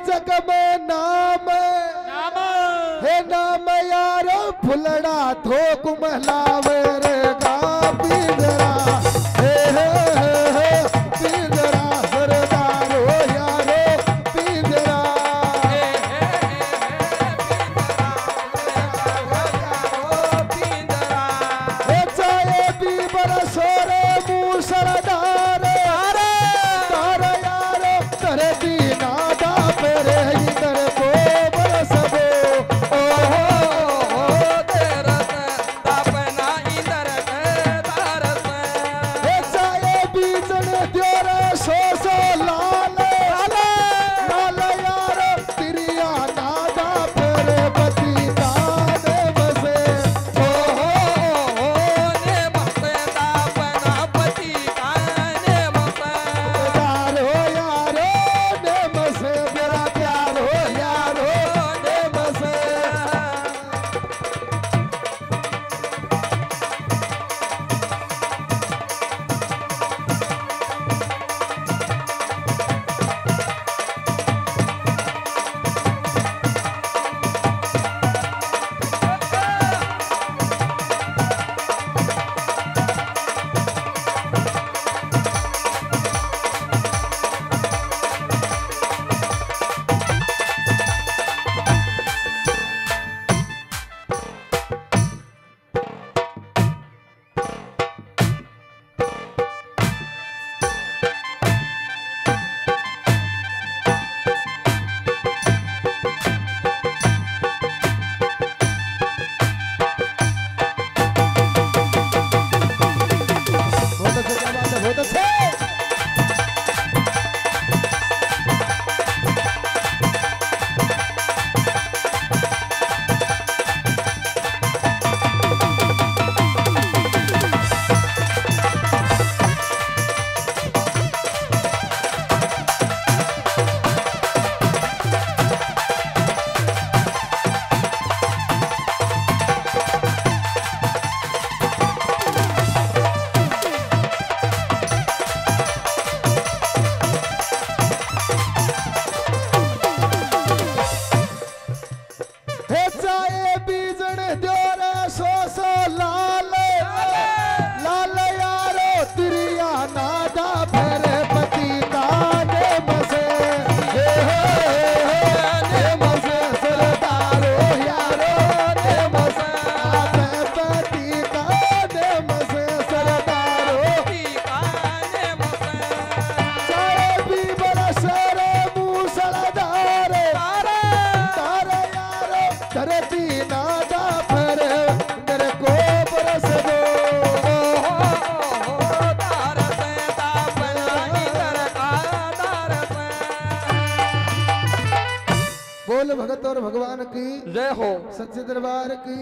जग में नाम हे नाम यारो फुलड़ा थोक महलावे रे गा पिंजरा हे पिंजरा सरदारो यारो पिंजरा हे चाहे भी बरसो रे मूसलधार तारा यारो धरती नादा पेरे इधर को बरसबो बोल भगत और भगवान की जय हो, सच्चे दरबार की।